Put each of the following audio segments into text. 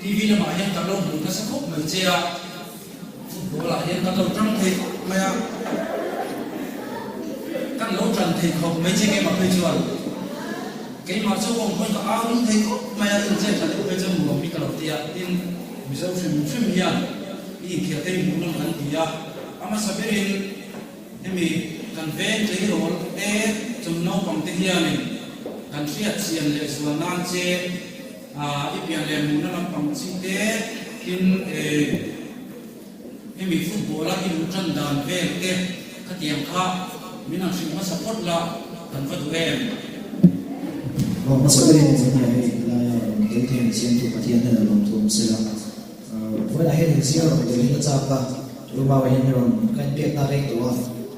TV là mà hiện các lâu muốn các sắc khúc mình chia football là hiện các lâu trong thì mày các lâu trần thì không mấy chiếc em mà hơi chuẩn cái mà số không phải có áo những thấy khúc mày là trên là lúc bây giờ mùa bị cả đầu tiên tin bây giờ phim hiền đi kia cái mùa nó ăn gì à ama sabirin em kan ven chơi role e trong nấu bằng tiếng hiền này kan phiat xiên lệ xuân nan che ipian le mùa nó bằng xin thế in em football là in chân đàn ven thế các tiệm khác mình làm sinh hoạt support là cần phải tụi em mà sau đây thì này là đầu tiên xem tụi bạn là làm tụi sẽ là với lại hiện giờ rồi thì chúng ta cả lúc mà hiện rồi cái việc ta đây tụi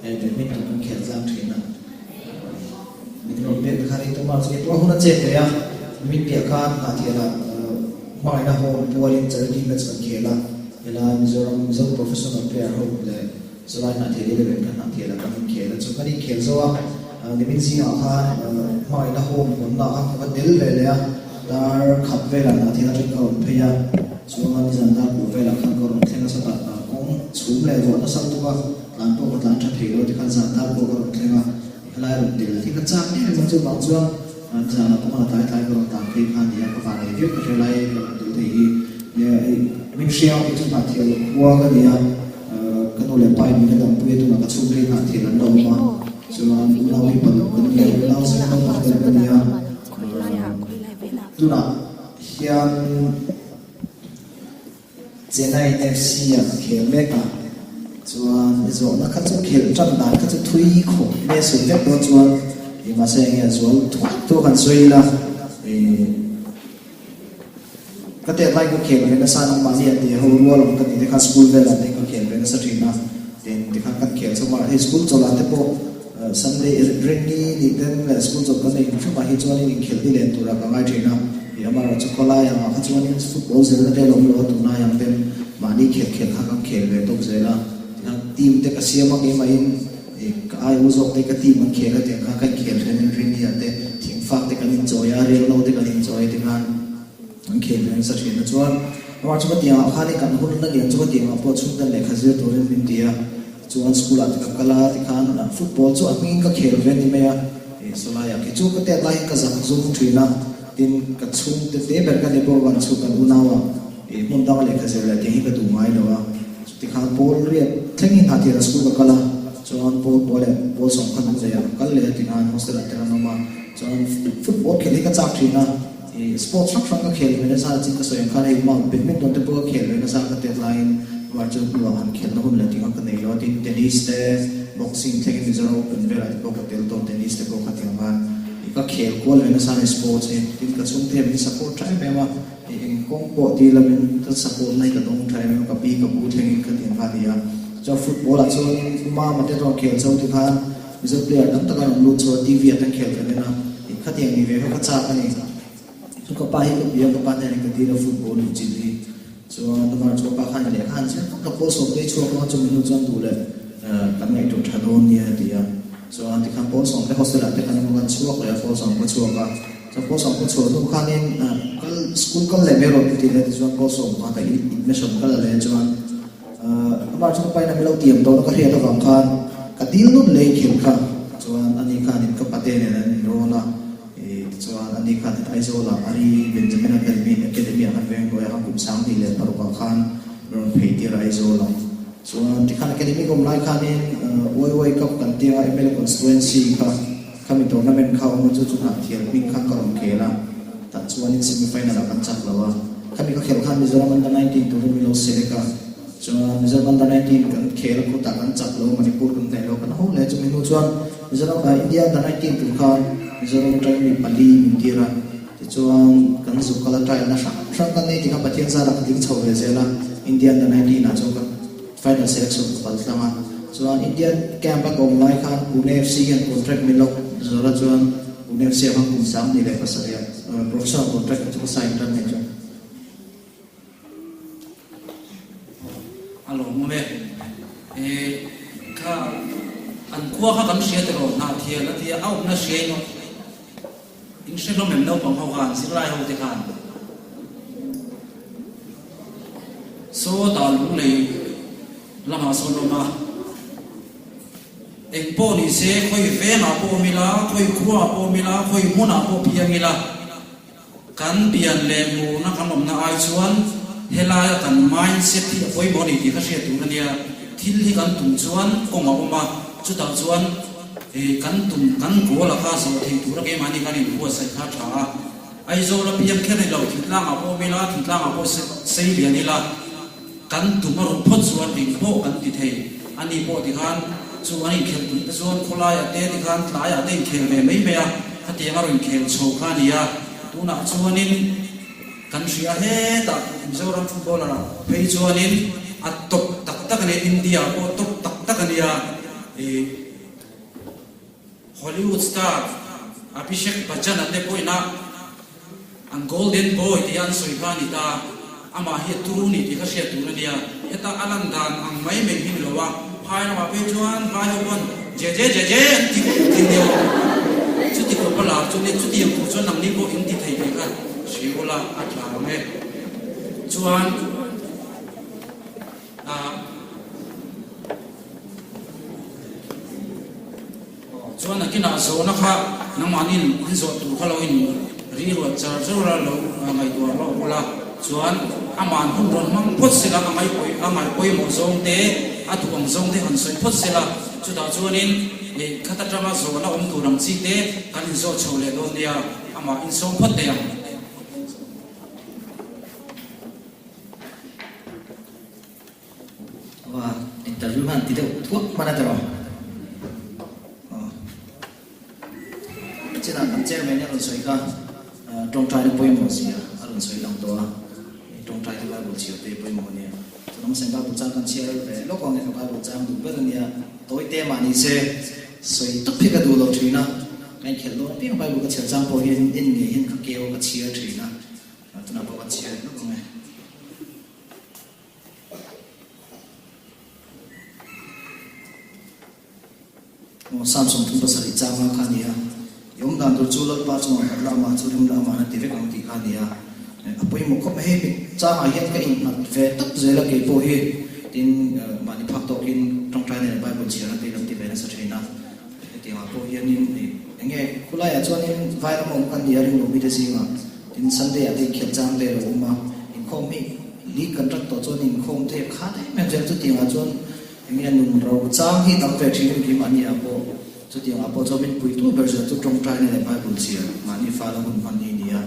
để mình tụi mình khởi giang thuyền nào mình nói việc khai tụi mình sẽ tụi hôm nay chết đấy à mình việc khác là thì là mai là hôm buổi lên chơi đi match cái kia là Mizoram professional player hôm là so lại là thì để về cái thì là cái kia là cho cái đi kia rồi thì mình xin họ ha mai là hôm cũng là cái del về là khắp về là thì là cái cầu bây giờ so anh dân ta cũng về là khăn cầu thì nó sẽ tạo cũng xuống lại rồi nó xong rồi làm bộ làm cho thì rồi thì khán giả ta bộ cầu thì là lại được del thì cái trang này mình chưa bảo chưa giờ là cũng là tại cầu tạm khi khán giả có phải viết cái lại thì mình share cái chúng ta thì qua cái gì cái nỗ lực bài mình làm việc tụi nó có chung lên thì là đâu mà cho nên lâu đi bận cái gì lâu sẽ không có cái gì tụi nó hiện trên này FC à khéo mẹ cả cho rồi nó khá chút khéo trong đàn khá chút thui khổ mẹ sự việc đó cho thì mà sẽ nghe rồi tôi cần suy là cái tiền vay của khéo nó sang năm bao nhiêu thì hồi mua làm cái gì khác school về là thì có khéo nó sẽ chuyển nào thì khác cái khéo xong mà school cho là thế bộ Sunday rainy thì đến school cho cái này chúng ta hiện cho nên khéo đi lên tụi nó có ai chuyển nào thì mà cho con lai mà các chú anh football giờ nó đây lòng lo tụi nó yang bên mà đi khéo khác các khéo về tụi giờ là team thì cái xem mà cái máy ai uống dọc thì cái team mà khéo là thì các khéo nên rainy là thế tiếng phát thì cái enjoy à real lâu thì cái enjoy thì anh khéo nên sẽ chuyển cho anh mà chúng ta tiếng khai thì cần hôn nó liền chúng ta tiếng approach chúng ta lấy khai giữa tụi nó bên dia cho anh school thì các kala thì khán là football cho anh mình các khéo về thì mấy so lại cái chú cái tết lại cái giặc zoom thuyền nào tin cái chung cái tế bền cái nebo vào chung cái unawa muốn đào lấy cái gì là tiếng cái đủ máy đó thì khán ball riết thanh in hạt thì là school cái kala cho anh ball sống khăn không dễ cái lấy thì khán hostel là tiếng nó mà cho anh football खेल cái chắc thuyền nào thì sports sắc cái खेल mình là chỉ cái soi khán này mà badminton thì ball खेल mình là cái deadline và cho ball hắn खेल nó không là tiếng cái này đó thì tennis boxing thì cái Mizoram Open về lại ball cái tel tennis thì ball cái tiếng mà các khéo của mình là sang sports thì cái chung thêm mình support trái về mà công bộ thì là mình rất support này cái đông trái mình copy cái bút thì cái tiền phá đi cho football là cho mà cái đó khéo cho thì khán bây giờ player đóng tất cả những lúc cho TV đang khéo cái này thì các tiền đi về các cha cái này cho các bài cái việc các bạn này cái gì là football thì chỉ đi cho nó mà cho các khán giả khán chứ các bộ số cái cho nó cho mình chọn đủ đấy cái này trong thằng đồn như thì so anh thì khám bố sống cái hostel là cái anh em còn chuộc rồi bố sống có chuộc à so bố sống có chuộc nó khá nên cái school cái level rồi thì là cho bố sống có cái admission cái level cho anh mà chúng ta phải làm lâu tiền đó nó có thể là vàng khan cái deal nó lấy kiếm khan cho anh ấy khan cái bát này là rồi là cho anh ấy khan cái ISO là ari Benjamin Academy anh về rồi anh cũng sáng thì là vào vàng khan rồi phải đi ra ISO là so thì khán academy cũng lại khán nên ôi cấp cần tiêu ML constituency cả kami tournament khao mà cho chúng ta thì mình khăn còn kể là tại cho anh semi final là kan chắc là kami có khéo khán Mizoram Under 19 tụi mình lo sẽ cả cho Mizoram Under 19 kan khéo cũng ta kan chắc là Manipur cũng tại lo kan hole cho mình lo cho Mizoram India Under 19 tụi khán Mizoram trai mình Bali mình kia ra thì cho kan giúp kala trai na sang kan này thì các bạn thiên gia là tiếng chầu về là India Under 19 là cho kan final selection của Palestine. So Indian camp ở cùng lại khán Pune FC and contract mình lộc rồi là cho Pune FC họ cùng sáng đi lại phát sinh professional contract cho sign ra này cho. Alo mẹ, ka anh qua ka cầm xe rồi nào thì out na xe nó, in xe nó mình đâu bằng hậu hàng xin lại hậu thì khán. so ta lu le lama so lo ma eng po ni se khoi ve na po mila khoi khua po mila khoi muna po piangila kan pian le mu na kanom na ai chuan helaya kan mindset hi poi boni ti ka hria tu na nia thil hi kan tum chuan koma oma chu ta chuan kan tum kan ko la ka so thei tu ra ke mani kan in huwa sai kha tha ai zo la piang khen ai lo thitlang a po mila thitlang a po sei lian ila kan tum ro phot chuan ding po kan ti thei ani po ti khan chu ani khel tu ta chuan khola ya te ti khan tla ya te khel ve mai me ya ka te ma ro khel chho kha nia tu na chuanin kan ria he ta Mizoram footballer phei chuanin a top tak tak ne India po top tak tak ania Hollywood star Abhishek Bachchan ate poina ang golden boy ti an soi kha ni ta ama hi tu ni ti kha sia tu na nia eta alam dan ang mai me hin lowa phai na ma pe chuan vai ho bon je ti ti dio chu ti ko pala chu ni chu ti ko chuan nam ni ko in ti thei pe kha si bola a thla me chuan chuan akina zo na kha namanin in zo tu khalo in ri ro char ra lo ngai tu lo bola chuan aman hun ron mang phot sila ngai poi mo zong te atu ang zong te han soi phot sila chu da chuanin khata drama zo na tu ram chi te kan in zo chole don dia ama in song phot te yang wa interview han ti de thuak mana ta ro china kan che me ne ron soi ka trong trai de poi mo sia ron soi lang to trong trai de ba bu chi te poi mo ne to nam sen ba bu chang kan che ve lo ko ne ba bu chang du ba ne toi te ma ni se soi to phe ka du lo thina kan khel lo pi ba bu ka che chang po hin in nge hin ka ke o ka chia thina to na ba ka chia lo ko me Samsung thum pasari chama khania yom dan dur chulot pa chuma la ma churim la ma na tv kam ti khania apoi mo khop he chama hian ka in nat ve tak zela ke po he tin mani phak to kin tong trai ne bible chi na te lam ti ve na sa thina ti ma po hian in enge khula ya chuan in vai na mo kan dia ring lo mi te singa tin sunday ate khel chang le ro ma in khom mi li contract to chuan in khom te kha te men jem chu ti nga chuan enge nun ro chang hi tam ve thing ki mani apo chu ti apo chobin pui tu version chu tong trai ne bible chi mani fa la hun mani nia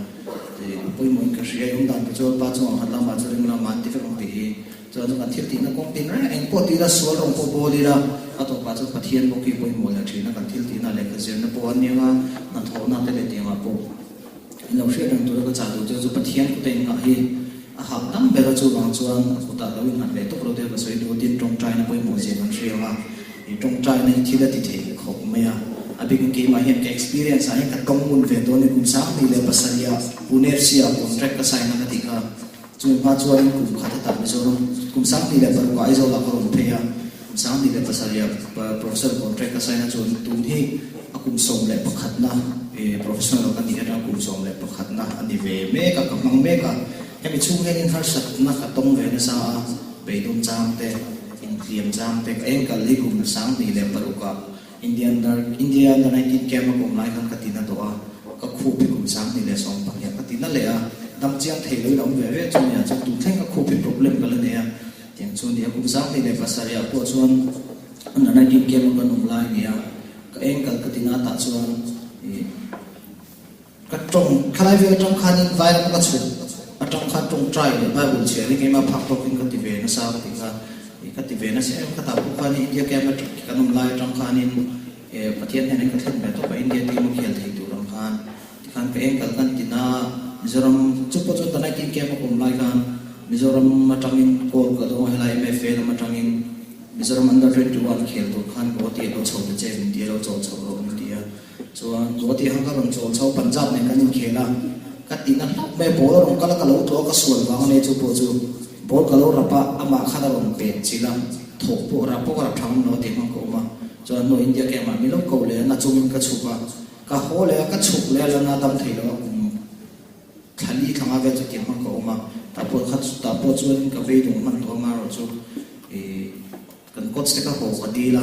te pui mo ka ria yong dan chu pa chu ha la ma chu ring la man ti fe ong ti chu chu ka thil ti na kong tin ra eng po ti la so rong po bo li ra ato pa chu pathian mo ki pui mo la thina kan thil ti na le ka zen na po an nia na tho na te le ti ma po lo ria dang tu ka cha du chu pathian ku te nga hi a ha tam be ra chu wang chuan ku ta lo in han le to pro te ka soi do tin tong trai na pui mo je kan ria ma i tong trai na thila ti the khop me ya abig ke ma hian ke experience ai ka komun ve do ne kum sa ni le pasaria punersia contract ka sign na ti ka chu ma chuan kum khata ta mi zo kum sa ni le par ko ai zo la ko pe ya kum sa ni le pasaria professor contract ka sign na chu tu hi akum som le pakhat na professional ka ni ha kum som le pakhat na ani ve me ka mang me ka hemi chu hen in har sat na ka tong ve na sa be dum cham te in tiam cham te eng kal li kum sang ni le paruka India na 19 kema kum lai kan katina to a ka khu pi kum sang ni le som pa ya katina le a dam chiang thei lo dam ve ve chu ya chu tu theng ka khu pi problem ka le ne ya tiang chu ni kum sang ni le pasaria po chuan an 19 kema kan um lai ni ya ka eng kal katina ta chuan ka tong khalai ve tong khanin vai ka chu atong khan tong try le bible che ni ke ma phak to kin ka ti ve na sa ka ti ka kati ve na se ka ta bu khani india ke ma kanum lai tang khanin pathian ne ka then be to ba india ti mo khel thei tu ram khan khan pe eng kal kan tina mizoram chupo chu tanai ki ke ma kum lai khan mizoram matangin kol ka do helai me fe na matangin mizoram under 21 khel tu khan ko ti lo chho de che india lo chho chho ro india so ko ti hang ka ron chho chho punjab ne kan khela katina me bol ron kala ka lo to ka sual wa ne chu po chu bol kalo rapa ama khada ron pe chila thok po rapo ka thang no te ma ko ma cho no india ke ma mi lo ko le na chung ka chupa ka ho le ka chuk le la na dam thei lo khali thanga ve chu te ma ko ma ta po khat ta po chuan ka ve dong man to ma ro chu kan coach te ka ho ka di la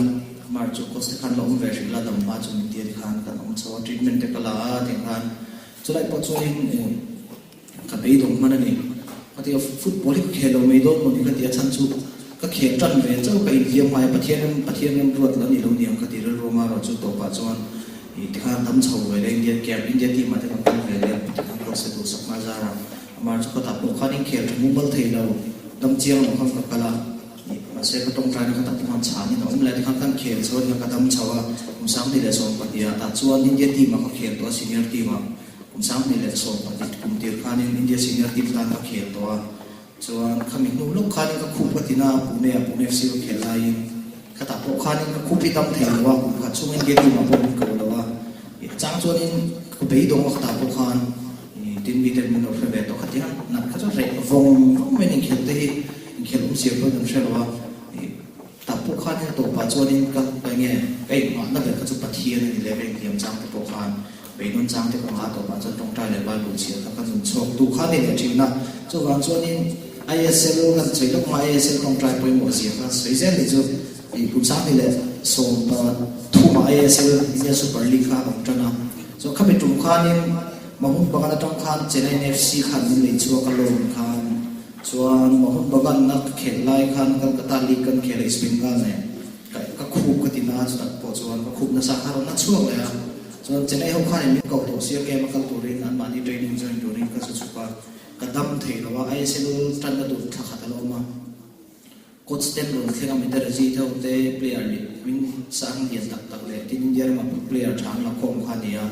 mar chu coach te khan lo ve ri la dam ma chu min ti khan kan om chaw treatment te ka la te khan chu lai po chuan ka ve dong man ani ati football ki khelo me do mo ni ka ti chan chu ka khel tan ve chau ka india mai pathian ruat la ni lo niam ka ti ro ma ro chu to pa chuan i ti khan dam chaw ve le india team ma te kan ve le ti khan ko se tu sak ma za ra mar chu ka ta po khan in khel mu bal thei lo dam chiang lo kham ka kala se ka tong trai ka ta phan cha ni no la ti khan kan khel so ka dam chawa kum sam ni le so pa dia ta chuan india team ma ka khel to senior team ma kum sam ni le so pa ti kum tir khan in india senior team tan ka khel to chuan khami nu lok khan ka khu pa ti na pune fc ka khel lai ka ta po khan ka khu pi tam thei lo kum ka chung india team ma po ko lo wa chang chuan in ko be dong ka ta po khan tin mi ten min of ve to khatia na ka cho re vong me ni khel te khel siam ko dan shelo ta po khan to pa chuanin ka nge ei ma na be ka chu pathian ni le reng tiam chang te po khan be non chang te ko ma to pa chu tong tai le ba lu chi ka kan chok tu khan ni le thina chu wan chuanin ISL kan chei lok ma ISL tong tai poi mo sia ka sei zen ni chu i pu chang ni le so pa thu ma ISL India Super League ka ong tana so khabe tu khanin mahun bagana tong khan Chennai FC khan ni le chu ka lom khan chuan mahun bagan nak khel lai khan Kolkata League kan khel East Bengal ne ka khu ka ti na chu po chuan ka khu na sa kharon na chuak le chuan Chennai ho khan mi ko to sia ke makal turin an mani training join turin ka chu pa ka dam thei lo wa ISL tan da du tha kha lo ma coach ten ron thlenga mi da ji thau te player ni min sang dian tak tak le tin India ma player thang la khom khan ya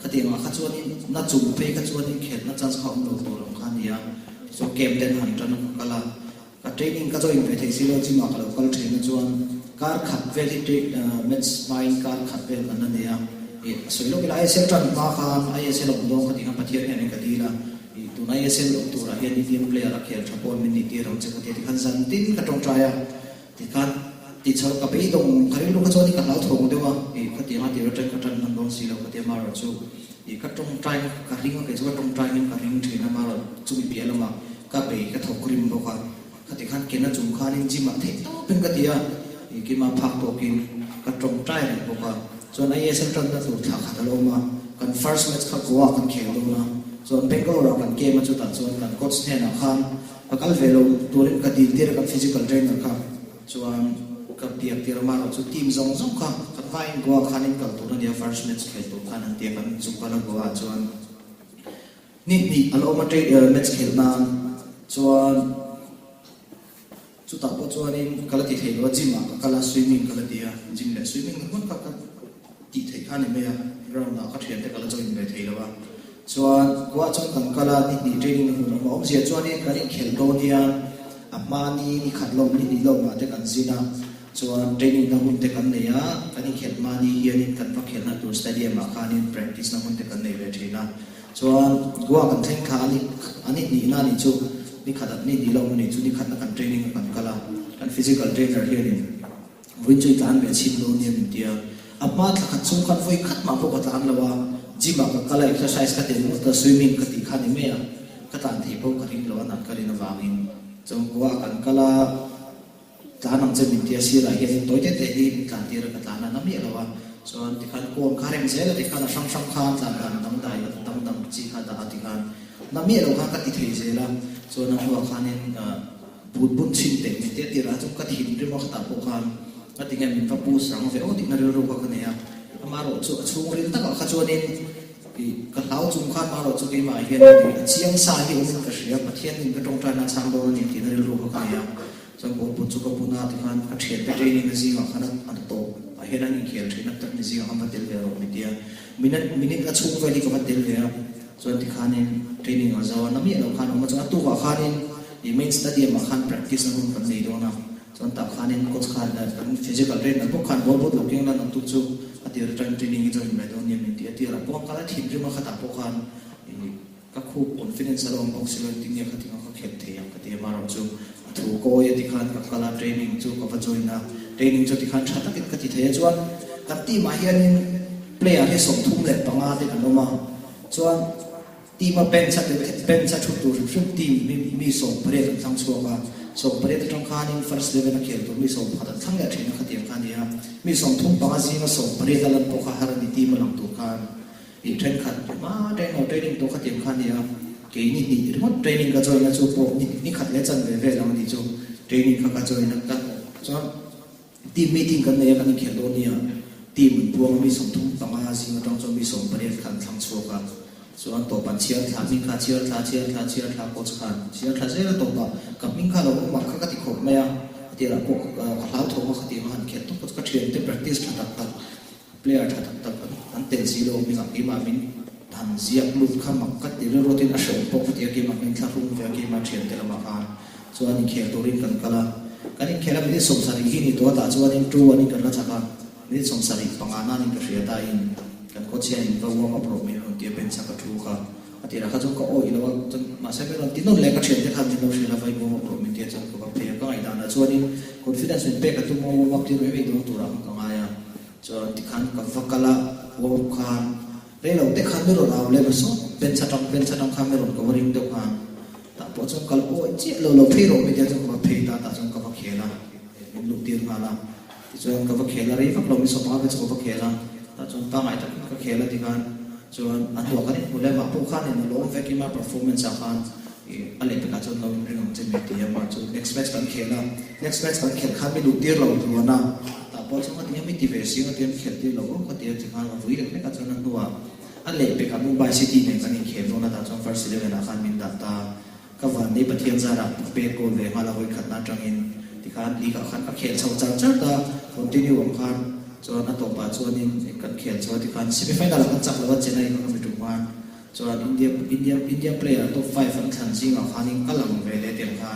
khati ma kha chuan na chu pe ka chuan khel na chance khom lo to ro khan ya so game ten han tan kala ka training ka join pe thei silo chi ma kala kal train chuan kar khat velity match mind kar khat vel an ne ya so lo ke ISL tan ma khan ISL lo do khati ka pathian ne ka di la tu na ISL lo tu ra hian Indian player a khel thapon min ni ti ram che ka ti khan zan tin ka tong traya ti khan ti chho ka pe dong khari lo ka choni ka lau thong de wa khati ma ti ra tan ka tan nan dong si lo ka ti ma ra chu ka tong trai ka ring ka chu tong trai ka ring thi na ma ra chu bi pe la ma ka pe ka thok rim bo ka khati khan ke na chung khan in ji ma the to pen ka tia ki ma phak to kin ka tong trai bo ka so na ISL tan da tu tha kha lo ma kan first match ka goa kan khel lo ma so Bangalore kan ke ma chu ta chuan kan coach the na khan ka kal velo turin ka dil tir ka physical trainer ka chuan ka tiak tir ma ro chu team zong ka kan vai goa khan in kal tu na dia first match khel tu khan an te kan chu pa la goa chuan ni alo ma tre match khel na chuan chu ta po chuan in kala ti thei lo gym ka kala swimming kala dia gym le swimming kan ka ti thei khan ni me ya ground na ka thian te kala join be thei lo wa chuan goa chuan kan kala ni training hu ma om sia chuan in kan khel do dia amani ni khatlom ni lo ma te kan zina chuan training na hun te kan ne ya kan khel mani hian in kan pa khel na tur stadium ma khan in practice na hun te kan nei ve thina chuan goa kan theng kha ani ni na ni chu ni khadat ni lo ni chu ni khat na kan training kan kala kan physical trainer hian in win chui tan be chin lo ni min dia amma thla khat chung kan voi khat ma po ka tan lawa gym ka kala exercise ka te mo ta swimming ka ti khan ni me ya ka tan thi po ka ring lo na ka rin awangin chung goa kan kala tanam che min dia si la hian toi te te hi kan ti ra ka tan na mi lawa chuan ti khan kon kharem se la ti khan sang sang khan tan kan dam dai dam chi kha da ti khan na mi lo khan ka ti thei se la chuan na huwa khan in bun bun chin te mi te ti ra chu ka thin ri mo ta po khan ka ti ngan min fa pu sang ve o ti na ro ka ne ya ma ro chu chung rin ta ka chuan in ka lau chung khan ma ro chu ki ma hian chiang sa hi um ka ria pathian in ka tong ta na chang do ni ti na ro ka ya so bo bu chu ka puna ti khan ka thian pe training ji ma khan an to a hian an khel thina tak ni ji am tel ve ro mi dia minute ka chung ve ni ka tel ve so ti khan in training a zawa na mi lo khan ma chu tu ka khan in i main stadium ma khan practice na hun kan nei do na so ta khan in coach khan na physical trainer ko khan bo looking na tu chu atir training join me do ni mi ti atira po kala thin ri ma khata po khan ka khu confidence alo ang silo ti ni khati ka khel the yang ka ti ma ro chu thu ko ye ti khan ka kala training chu ka join na training chu ti khan thata kit ka ti the chuan ka ti ma hian in player he som thum le panga te kan ma chuan ทีมาเป็นชัดชุดตัวชุดทีมีส่งประเด็นทั้งชัวร์ส่งประเด็นตรงข้านี่ first level นักเขียนตัวมีส่งพัฒน์ทั้งอย่างที่นักเขียนข้านี่มีส่งทุ่งปากซีมาส่งประเด็นลันปกหารันทีมาลงตัวข้าอีเทรนขัดมาได้เอาเทรนนิ่งตัวขัดเขียนข้านี่เกี่ยนี่นี่ทั้งหมดเทรนนิ่งก็จอยนะจูโปนี่ขัดเล่นจันเวแล้วนี่จูเทรนนิ่งก็จอยนักกันจนทีมมีทีมกันเนี่ยกันเขียนตัวนี้ทีมพวงมีส่งทุ่งปากซีมาตรงจนมีส่งประเด็นขัดทั้งชัวร์ส่วนตัวปัญเชียร์ท่ามิงค่าเชียร์ท่าโคชขันเชียร์ท่าเชียร์ตัวกับมิงค่าเราหมักข้าก็ติดขบไม่อะเดี๋ยวเราพวกเขาโทรมาขัดมาหันเขียนต้องก็เทรนเต้น practice ท่าตักเพลย์ท่าตักอันเต้นซีโร่มีกับกีมามินทันเสียบลุกข้ามักก็ติดเรื่องที่น่าสนพวกที่กีมามินท่ารุ่งที่กีมาเทรนเต้นละมาคันส่วนนี้เขียนตัวริมกันกันละกันนี้เขียนแล้วไม่ได้สมสารที่นี่ตัวตาส่วนนี้ตัวนี้กันละจักรนี่สมสารปังอานานี่ก็เสียดายกันก็เชียร์ก็ว่ามาโปรโมทเดี๋ยวเป็นสักทุกข์อาทิตย์ละข้าจงก็โอ้ยแล้วว่าจนมาใช้เป็นที่นู่นเลยก็เชียร์ที่ทำที่เราเชียร์แล้วไปโปรโมทเดี๋ยวจนก็เพลย์ก็ไอ้ด้านนั้นส่วนนี้ confidence เป็นเป๊ะกับทุกโมวักที่ไม่ดูตัวเราก็ง่ายจนที่ขันกับฟักกะละวัวขันเรื่องเด็กขันไม่รู้เราเลยมันสอนเป็นชะตาขันไม่รู้ก็วันนี้เด็กขันแต่พอจนก็โอ้ยเจี๊ยเราเพลย์เราไม่ได้จนก็เพลย์แต่จนก็ฟักเขียนละลูกเดียวมาละจนก็ฟักเขียนละรีฟักเราไม่สบายเป็นก็ฟักเขียนละแต่จนตั้งไอ้ตั้งก็เขียนละที่กันจนอันหัวกันนี่หมดเลยมาพวกข้าเนี่ยเราเวกิมา performance กันอะไรเป็นการจนเราเรื่องจะมีที่มาจน next match กันเขียนละ next match กันเขียนข้าไม่ดูเดียวเราตัวนะแต่พอจนวันนี้ไม่ที่เวสีก็เตรียมเขียนที่เราก็เตรียมที่ข้าเราวิ่งไปกันจนนั้นตัวอะไรเป็นการมุ่งไปซิตี้เนี่ยกันเขียนตรงนั้นแต่จน first level นะข้ามินดัตตาก็วันนี้ประเทศจาระเป็นโกลเลยมาเราไปขัดนัดจังอินที่ข้าดีกับข้าเขียนชาวจังจังตา continue ของข้าจนนั้นต่อไปจนนี้กันเขียนจนที่การสิบไฟนั่นแหละกันจับแล้วว่าเจนัยก็ไม่ถูกวันจนอินเดียเพลย์ตัวไฟฟังชันซิงอ่ะข้านี่ก็หลังเวลเดียร์ข้า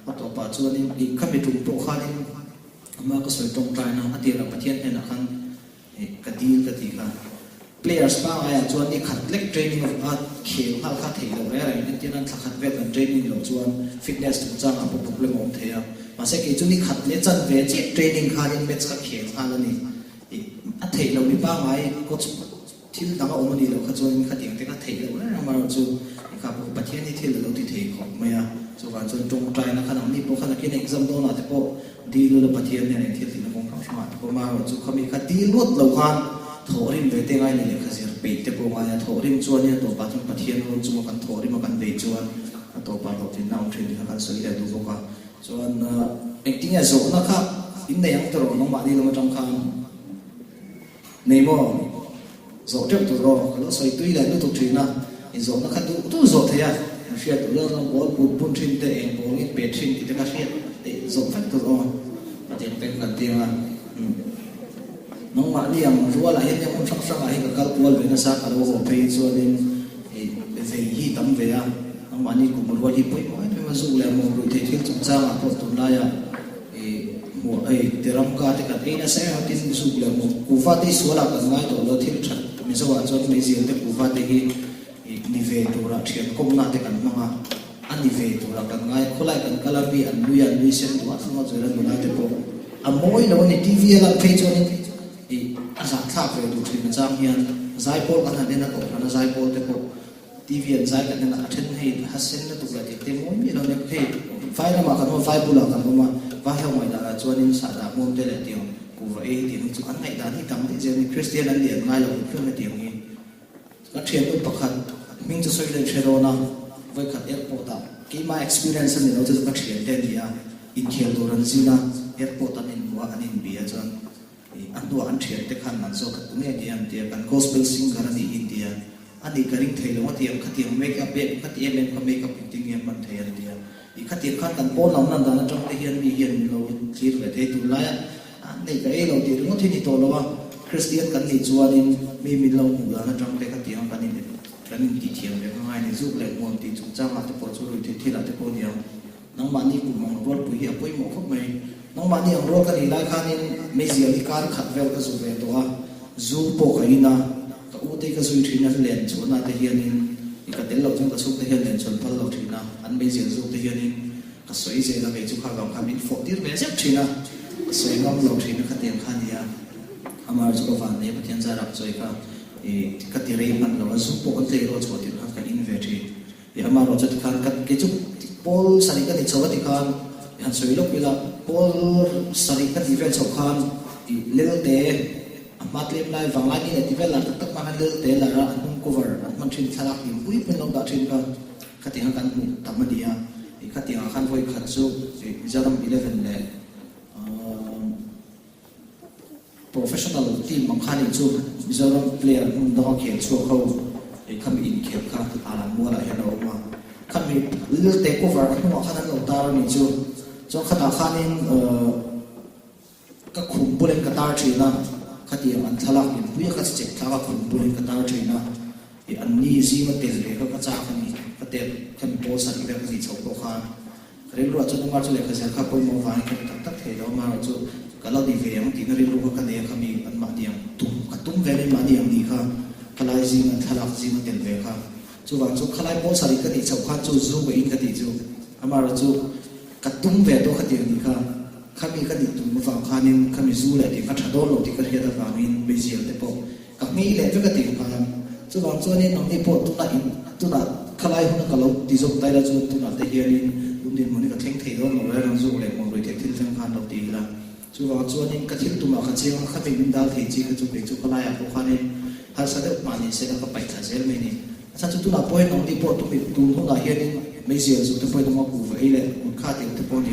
ว่าต่อไปจนนี้อีกข้าไม่ถูกตัวข้านี่มาก็สวยตรงใจนะอาทิตย์ละประเทศเนี่ยนะข้ากันดีกันดีกัน players บ้างไอ้จนนี้ขัดเล็ก training of art เขียวข้าข้าเที่ยวอะไรนี่ที่นั่นขัดเวทกัน training เราจวน fitness ถูกจ้างอ่ะพวก problem ของเที่ยวมาเสกจุดนี้ขัดเนี่ยจันเวท training ข้านี่เป็นสักเขียวข้าแล้วนี่อันเที่ยวเราไม่บ้างไอ้ก็ที่ตั้งเอามันดีเราเขาจวนขัดอย่างที่ก็เที่ยวแล้วมาจูนะครับประเทศนี้ที่เราที่เที่ยวของไม่อะส่วนจนตรงใจนะขนาดนี้พวกขนาดกิน exam โดนอ่ะแต่พวกดีรู้ประเทศเนี่ยที่เราคงทำสมาร์ทพวกมาจูเขามีคดีลดเราคันโถริมเวทีไงเนี่ยเขาเสียปีแต่พวกมาโถริมจวนเนี่ยตัวปัจจุบันประเทศเราจูกันโถริมกันเวจวนตัวปัจจุบันที่น้องเทรนที่เขาสวยเลยดูพวกเขาจวนเองที่เนี่ยส่งนะครับอินเดียยังตัวน้องมาดีเรามาจำคันในบ่ส่งเจ้าตัวรอแล้วสวยตุ้ยเลยดูตัวทรีนะอินส่งนะครับดูตัวส่งเทียเชียร์ตัวเรื่องบอลปุ่นทรีนเตะเองบอลนี่เป็ดทรีนที่จะมาเชียร์ส่งแฟกตัวรอมาเจนเป็นกันเตียงอ่ะน้องมาเนี่ยมันรู้อะไรเห็นยังมันสักอะไรกับกัลวอลเป็นสักอะไรว่าเพย์ส่วนนี้เวทีตั้มเวียน้องมานี่กูมันว่าที่ไปมาสู้แล้วมันรู้ที่ที่จุดจ้างพอตุนได้อะหัวเดี๋ยวเราก็จะกันนะเสียที่สู้แล้วมันกูฟ้าที่สวนละกันง่ายตัวเราที่ชัดมิสวาจนไม่เสียแต่กูฟ้าที่นิเวศตัวเราเชียนก้มหน้าที่กันมาอันนิเวศตัวเรากันง่ายคนไรกันก็เลยอันลุยเส้นตัวทั้งหมดเลยมันได้แต่พออ่ะมวยเราเนี่ยทีวีเราเพย์จนอาจารย์ท่าเวดูที่มันจำเฮียนใจโพลกันนั่นนะตัวนั้นใจโพลแต่พอทีวีใจกันนั่นอัดเห็นให้ฮัสเซนนั่นตัวละที่มวยมีเราเนี่ยให้ไฟเรามากันว่าไฟบุหรี่กันว่าว่าให้ไม่ได้จวนนี้สาดามวยเด็ดเดียวกูว่าเดี๋ยวจุกันไหนด้านที่ทำที่เจนี่คริสเตียนนั่นเดียวง่ายเราเพื่อนเดียวนี้ก็เทียบกับประคันมิงจะสวยเลยเชโรนะไว้ขัดเอร์พอร์ตกี่มา experience เนี่ยเราจะก็เทียบเด่นดีอ่ะอินเคียร์ตัวนั้นสินะเอร์พอร์ตอันนี้ว่าอันนี้เบียจวนอันตัวอันเทียบแต่ขันนั้นโซ่กับเนี่ยเดียนเดียกัน gospel singer นี่อินเดียอันนี้ก็ริ่งเทลว่าเทียมขัดเทียมเมคอัพเบ็ดขัดเทียมเป็นขัดเมคอัพจริงๆมันเทียมเดียอีกขัดเทียมขัดกันโป้เรานั่นแต่ละจังเทียนมีเฮียนเราคิดเลยเทตุไลอ่ะอันนี้ก็เราเทียมว่าที่นี่ตัวเราว่าคริสเตียนกันนี่จวนนี่มีเราหัวนั่นจังเลยขัดเทียมกันนี่กันนี่ที่เทียมเลยง่ายในรูปเลยมองที่จุดจ้างอาจจะพอช่วยที่เราจะพอเดียวน้องมันนี่กูมองรถปุ๋ยปุ๋ยหมอกเข้าไปน้องมันนี่ยังรถกันอีกหลายคันนี่ไม่เสียที่การขัดเวลก็สุดเลยตัวซูโปกันนี่นะก็อุติก็สุดที่นั่นเล่นชวนน่าจะเฮียนี่อีกก็เดี๋ยวเราต้องก็สุดที่เฮียเล่นชวนพัลเราที่นั่นอันไม่เสียสุดที่เฮียนี่ก็สวยเสียแล้วไปจุดข้าวเราทำอินโฟที่เรียนเจ็บที่นั่นสวยงามเราที่นั่นก็เตรียมขันนี่อามาจุดวันนี้ประเทศจะรับสวยก็ก็ที่เรียนมันเราซูโปกันเตะเราชวนที่นั่นก็อินเวที ya ma ro chat khan kat ke chu pol sari ka ni chawa ti khan han soi lo pila pol sari ka ti vel chaw khan lel te amat lem lai wang lai ni ti vel la tak ma han lel te la ra an cover an man thin thalak ni pui pen long da thin ka khati han kan mu tamadia i khati ha khan voi khat chu jaram 11 le professional team mang khan chu jaram player da khel chu kho e kham in khel kha ala mu la he no ma kham mi lel te cover an mo khan lo tar ni chu cho khata khanin ka khum bulen ka tar thina khati an thalak in pui kha chek thaka khum bulen ka tar thina e an ni ji ma tel le ka cha khani ka tel khan pol sa ni ka ji chok ko khan re lu chu ma chu le ka kha poi mo wa ka tak tak the lo ma chu ka la di ve yang ti na re lu ka ne khami an ma diam tum ve le ma diam ni kha kalai ji ma thalak ji ma tel ve kha chu wang chu khalai pol sa ri ka ni chok kha chu zu ga in ka ti chu amara chu ka tum ve to kha ti ni kha khami ka ni tum fa khanin khami zu le ti ka thado lo ti ka he da fa min be ji te po ka mi le ve ka ti kha chu wang chu ni nong ni po tu na in tu na khalai hu na ka lo ti zo tai la chu tu na te he ni dum din mo ni ka theng thei do lo la rang zu le mo roi te thil thang khan lo ti la chu wang chu ni ka thil tu ma kha chiang kha min dal thei chi ka chu pe chu khalai a po khanin har sa de ma ni se ka pai tha zel me ni sa chu tu na po nong ni po tu mi tu hu na he ni me ji zu te po no ma ku ve le kha te te po ni